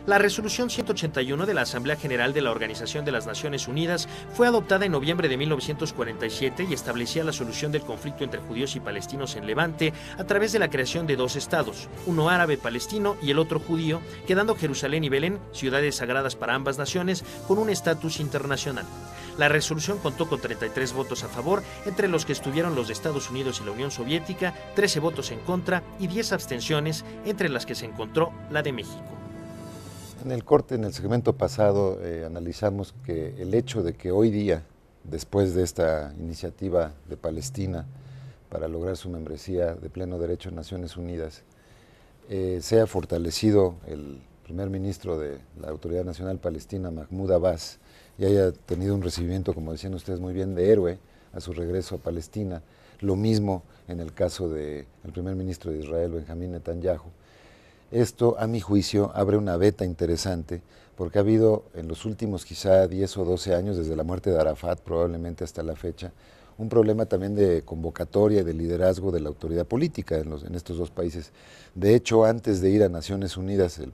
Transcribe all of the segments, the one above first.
La resolución 181 de la Asamblea General de la Organización de las Naciones Unidas fue adoptada en noviembre de 1947 y establecía la solución del conflicto entre judíos y palestinos en Levante a través de la creación de dos estados, uno árabe palestino y el otro judío, quedando Jerusalén y Belén, ciudades sagradas para ambas naciones, con un estatus internacional. La resolución contó con 33 votos a favor, entre los que estuvieron los de Estados Unidos y la Unión Soviética, 13 votos en contra y 10 abstenciones, entre las que se encontró la de México. En el corte, en el segmento pasado, analizamos que el hecho de que hoy día, después de esta iniciativa de Palestina para lograr su membresía de pleno derecho en Naciones Unidas, sea fortalecido el primer ministro de la Autoridad Nacional Palestina, Mahmoud Abbas, y haya tenido un recibimiento, como decían ustedes muy bien, de héroe a su regreso a Palestina. Lo mismo en el caso del primer ministro de Israel, Benjamín Netanyahu. Esto, a mi juicio, abre una veta interesante, porque ha habido en los últimos quizá 10 o 12 años, desde la muerte de Arafat probablemente hasta la fecha, un problema también de convocatoria y de liderazgo de la autoridad política en estos dos países. De hecho, antes de ir a Naciones Unidas, el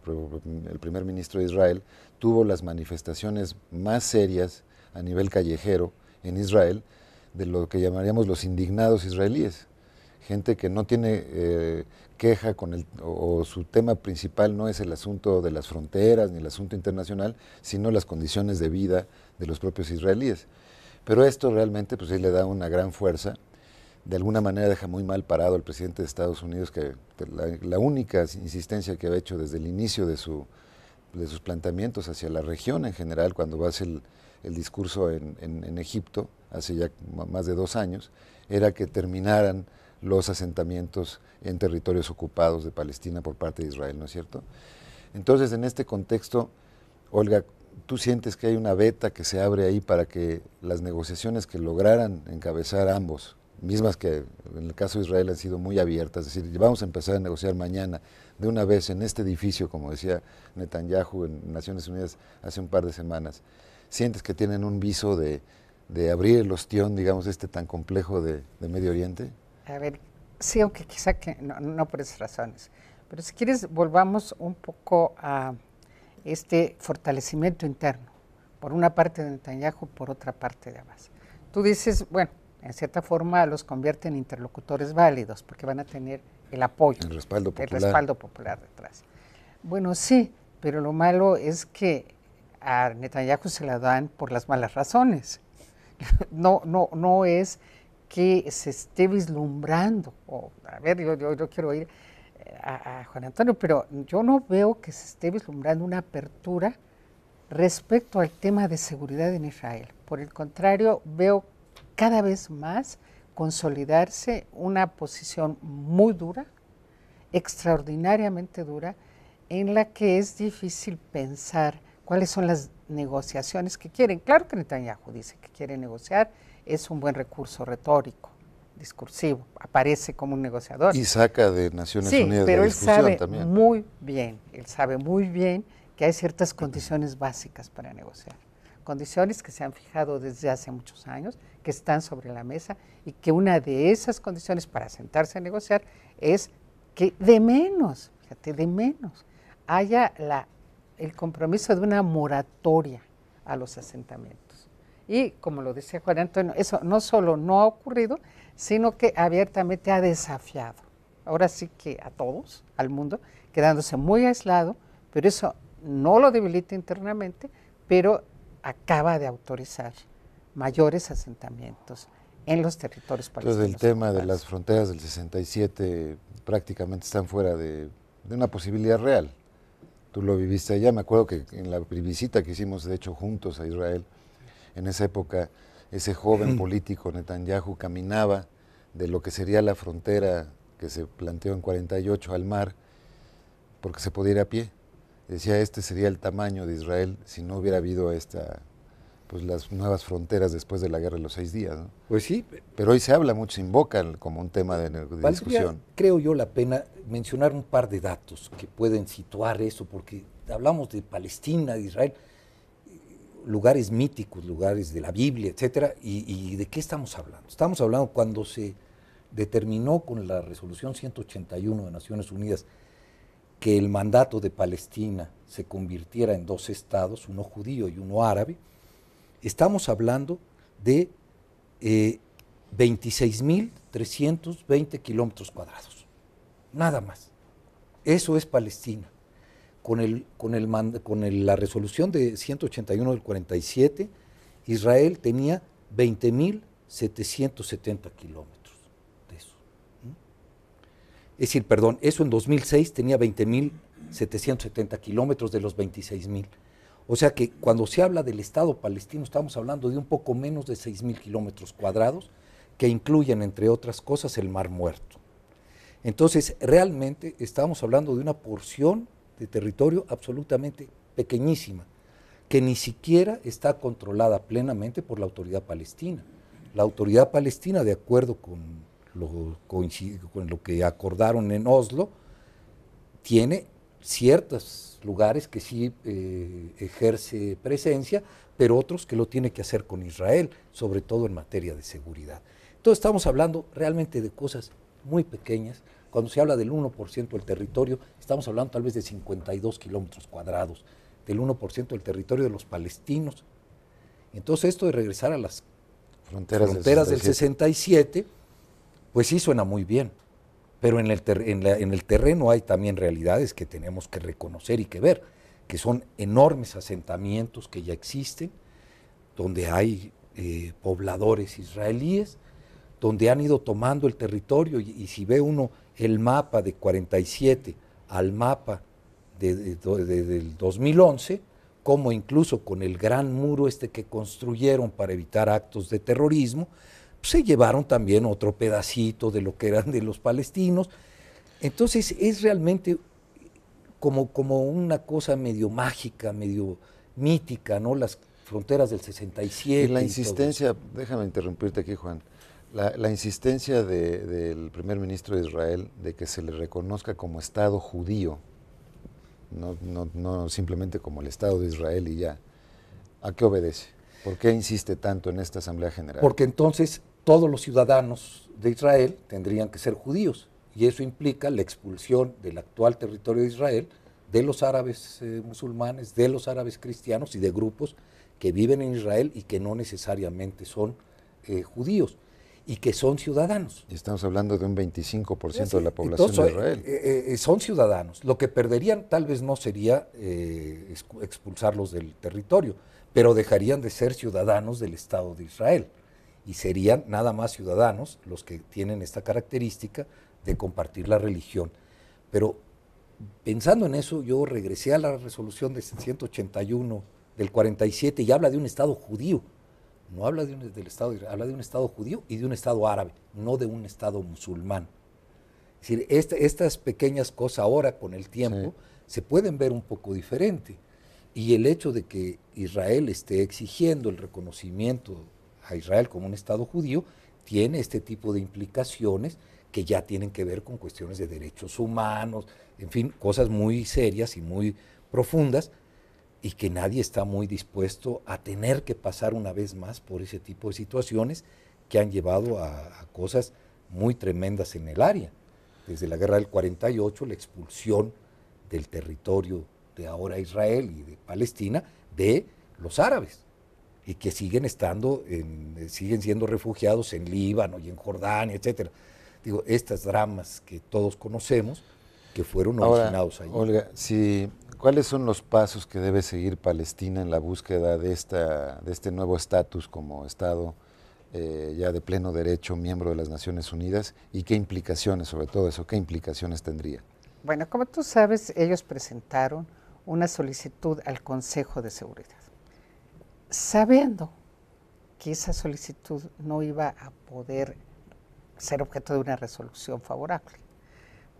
primer ministro de Israel tuvo las manifestaciones más serias a nivel callejero en Israel de lo que llamaríamos los indignados israelíes. Gente que no tiene queja o su tema principal no es el asunto de las fronteras ni el asunto internacional, sino las condiciones de vida de los propios israelíes. Pero esto realmente pues sí le da una gran fuerza. De alguna manera deja muy mal parado al presidente de Estados Unidos, que la única insistencia que ha hecho desde el inicio de sus planteamientos hacia la región en general, cuando va a hacer el discurso en Egipto, hace ya más de 2 años, era que terminaran los asentamientos en territorios ocupados de Palestina por parte de Israel, ¿no es cierto? Entonces, en este contexto, Olga, ¿tú sientes que hay una veta que se abre ahí para que las negociaciones que lograran encabezar ambos, mismas que en el caso de Israel han sido muy abiertas, es decir, vamos a empezar a negociar mañana, de una vez en este edificio, como decía Netanyahu en Naciones Unidas hace un par de semanas, sientes que tienen un viso de abrir el ostión, digamos, tan complejo de Medio Oriente? A ver, sí, aunque quizá que no por esas razones, pero si quieres volvamos un poco a este fortalecimiento interno, por una parte de Netanyahu, por otra parte de Abbas. Tú dices, bueno, en cierta forma los convierte en interlocutores válidos, porque van a tener el apoyo, el respaldo popular detrás. Bueno, sí, pero lo malo es que a Netanyahu se la dan por las malas razones. No es que se esté vislumbrando, a ver, yo quiero oír a Juan Antonio, pero yo no veo que se esté vislumbrando una apertura respecto al tema de seguridad en Israel. Por el contrario, veo cada vez más consolidarse una posición muy dura, extraordinariamente dura, en la que es difícil pensar cuáles son las negociaciones que quieren. Claro que Netanyahu dice que quiere negociar, es un buen recurso retórico, discursivo, aparece como un negociador. Y saca de Naciones Unidas pero la él discusión sabe también. él sabe muy bien que hay ciertas condiciones básicas para negociar, condiciones que se han fijado desde hace muchos años, que están sobre la mesa, y que una de esas condiciones para sentarse a negociar es que de menos haya el compromiso de una moratoria a los asentamientos. Y como lo decía Juan Antonio, eso no solo no ha ocurrido, sino que abiertamente ha desafiado, ahora sí que a todos, al mundo, quedándose muy aislado, pero eso no lo debilita internamente, pero acaba de autorizar mayores asentamientos en los territorios palestinos. Entonces el tema de las fronteras del 67 prácticamente están fuera de una posibilidad real. Tú lo viviste allá, me acuerdo que en la visita que hicimos de hecho juntos a Israel, en esa época ese joven político Netanyahu caminaba de lo que sería la frontera que se planteó en 48 al mar, porque se podía ir a pie. Decía, este sería el tamaño de Israel si no hubiera habido las nuevas fronteras después de la Guerra de los 6 días, ¿no? Pues sí. Pero hoy se habla mucho, se invoca como un tema de discusión. Creo yo la pena mencionar un par de datos que pueden situar eso, porque hablamos de Palestina, de Israel, lugares míticos, lugares de la Biblia, etcétera, y ¿de qué estamos hablando? Estamos hablando cuando se determinó con la resolución 181 de Naciones Unidas que el mandato de Palestina se convirtiera en dos estados, uno judío y uno árabe, estamos hablando de 26.320 kilómetros cuadrados, nada más. Eso es Palestina. Con la resolución de 181 del 47, Israel tenía 20.770 kilómetros de eso. Es decir, perdón, eso en 2006 tenía 20.770 kilómetros de los 26.000. O sea que cuando se habla del Estado palestino estamos hablando de un poco menos de 6.000 kilómetros cuadrados que incluyen, entre otras cosas, el Mar Muerto. Entonces, realmente estamos hablando de una porción de territorio absolutamente pequeñísima, que ni siquiera está controlada plenamente por la autoridad palestina. La autoridad palestina, de acuerdo con lo que acordaron en Oslo, tiene ciertos lugares que sí ejerce presencia, pero otros que lo tiene que hacer con Israel, sobre todo en materia de seguridad. Entonces estamos hablando realmente de cosas muy pequeñas. Cuando se habla del 1% del territorio, estamos hablando tal vez de 52 kilómetros cuadrados, del 1% del territorio de los palestinos. Entonces esto de regresar a las fronteras del 67, pues sí suena muy bien, pero en el terreno hay también realidades que tenemos que reconocer y que ver, que son enormes asentamientos que ya existen, donde hay pobladores israelíes, donde han ido tomando el territorio, y si ve uno el mapa de 47 al mapa del 2011, como incluso con el gran muro que construyeron para evitar actos de terrorismo, pues se llevaron también otro pedacito de lo que eran de los palestinos. Entonces es realmente como una cosa medio mágica, medio mítica, ¿no? Las fronteras del 67. Y la insistencia, déjame interrumpirte aquí, Juan, la insistencia del primer ministro de Israel de que se le reconozca como Estado judío, no simplemente como el Estado de Israel y ya, ¿a qué obedece? ¿Por qué insiste tanto en esta Asamblea General? Porque entonces todos los ciudadanos de Israel tendrían que ser judíos, y eso implica la expulsión del actual territorio de Israel de los árabes musulmanes, de los árabes cristianos y de grupos que viven en Israel y que no necesariamente son judíos, y que son ciudadanos. Y estamos hablando de un 25% de la población de Israel. Son ciudadanos. Lo que perderían tal vez no sería expulsarlos del territorio, pero dejarían de ser ciudadanos del Estado de Israel, y serían nada más ciudadanos los que tienen esta característica de compartir la religión. Pero pensando en eso, yo regresé a la resolución de 181 del 47 y habla de un Estado judío. No habla del Estado de Israel, habla de un Estado judío y de un Estado árabe, no de un Estado musulmán. Es decir, estas pequeñas cosas ahora con el tiempo se pueden ver un poco diferente. Y el hecho de que Israel esté exigiendo el reconocimiento a Israel como un Estado judío tiene este tipo de implicaciones que ya tienen que ver con cuestiones de derechos humanos, en fin, cosas muy serias y muy profundas, y que nadie está muy dispuesto a tener que pasar una vez más por ese tipo de situaciones que han llevado a cosas muy tremendas en el área. Desde la guerra del 48, la expulsión del territorio de ahora Israel y de Palestina de los árabes, y que siguen siendo refugiados en Líbano y en Jordania, etcétera. Digo, estas dramas que todos conocemos, que fueron originados ahí. Olga, ¿cuáles son los pasos que debe seguir Palestina en la búsqueda de este nuevo estatus como Estado ya de pleno derecho, miembro de las Naciones Unidas, y qué implicaciones, sobre todo eso, qué implicaciones tendría? Bueno, como tú sabes, ellos presentaron una solicitud al Consejo de Seguridad, sabiendo que esa solicitud no iba a poder ser objeto de una resolución favorable,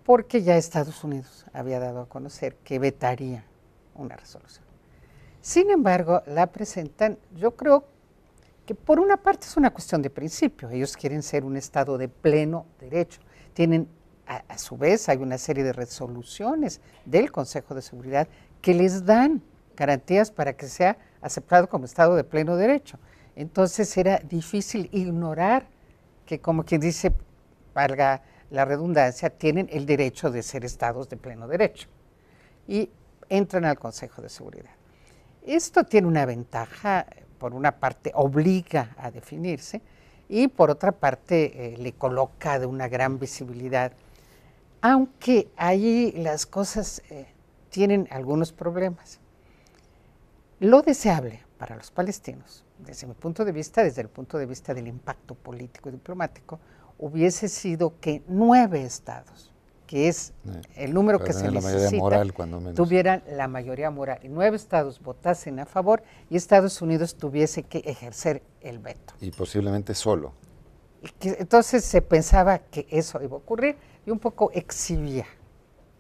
porque ya Estados Unidos había dado a conocer que vetaría una resolución. Sin embargo, la presentan, yo creo que por una parte es una cuestión de principio, ellos quieren ser un Estado de pleno derecho, tienen a su vez hay una serie de resoluciones del Consejo de Seguridad que les dan garantías para que sea aceptado como Estado de pleno derecho. Entonces era difícil ignorar que, como quien dice, valga la redundancia, tienen el derecho de ser estados de pleno derecho. y entran al Consejo de Seguridad. Esto tiene una ventaja, por una parte obliga a definirse y por otra parte le coloca de una gran visibilidad, aunque allí las cosas tienen algunos problemas. Lo deseable para los palestinos, desde mi punto de vista, desde el punto de vista del impacto político y diplomático, hubiese sido que 9 estados, que es el número que se necesita, tuvieran la mayoría moral. Y 9 estados votasen a favor y Estados Unidos tuviese que ejercer el veto. Y posiblemente solo. Entonces se pensaba que eso iba a ocurrir y un poco exhibía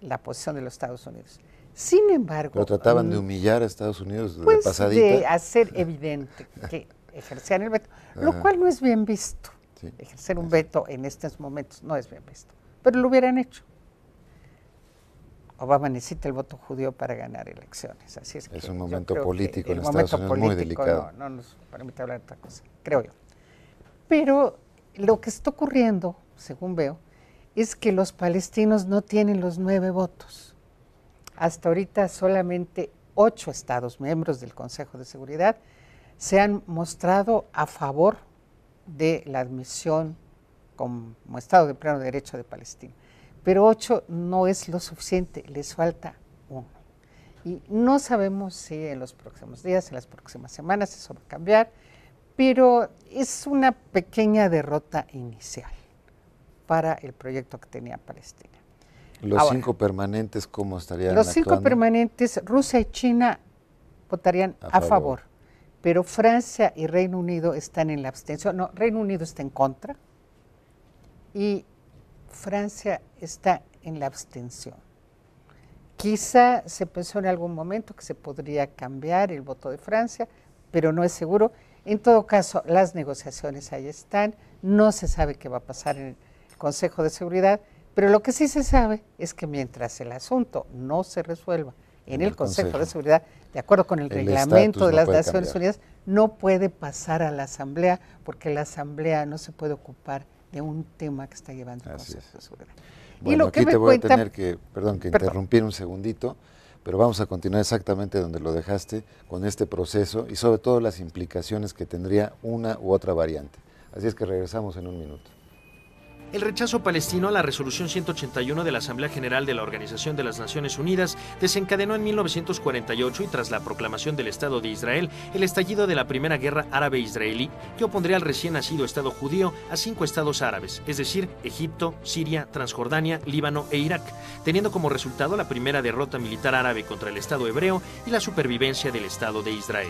la posición de los Estados Unidos. Sin embargo... Pero trataban de humillar a Estados Unidos de pues pasadita. De hacer evidente que ejercían el veto, lo cual no es bien visto. Sí, ejercer un veto en estos momentos no es bien visto, pero lo hubieran hecho. Obama necesita el voto judío para ganar elecciones, así es que es un momento político en Estados Unidos muy delicado. No nos permite hablar de otra cosa, creo yo. Pero lo que está ocurriendo, según veo, es que los palestinos no tienen los 9 votos. Hasta ahorita solamente 8 estados miembros del Consejo de Seguridad se han mostrado a favor de la admisión como Estado de pleno derecho de Palestina. Pero 8 no es lo suficiente, les falta 1. Y no sabemos si en los próximos días, en las próximas semanas eso va a cambiar, pero es una pequeña derrota inicial para el proyecto que tenía Palestina. Los 5 permanentes, ¿cómo estarían Los actuando? 5 permanentes, Rusia y China votarían a favor, pero Francia y Reino Unido están en la abstención. No, Reino Unido está en contra y Francia está en la abstención. Quizá se pensó en algún momento que se podría cambiar el voto de Francia, pero no es seguro. En todo caso, las negociaciones ahí están, no se sabe qué va a pasar en el Consejo de Seguridad, pero lo que sí se sabe es que mientras el asunto no se resuelva en el Consejo de Seguridad, de acuerdo con el reglamento de las Naciones Unidas, no puede pasar a la Asamblea, porque la Asamblea no se puede ocupar de un tema que está llevando el Consejo de Seguridad. Bueno, y lo que aquí te voy a tener que, interrumpir un segundito, pero vamos a continuar exactamente donde lo dejaste con este proceso y sobre todo las implicaciones que tendría una u otra variante. Así es que regresamos en un minuto. El rechazo palestino a la Resolución 181 de la Asamblea General de la Organización de las Naciones Unidas desencadenó en 1948 y tras la proclamación del Estado de Israel, el estallido de la Primera Guerra Árabe-Israelí, que opondría al recién nacido Estado judío a 5 estados árabes, es decir, Egipto, Siria, Transjordania, Líbano e Irak, teniendo como resultado la primera derrota militar árabe contra el Estado hebreo y la supervivencia del Estado de Israel.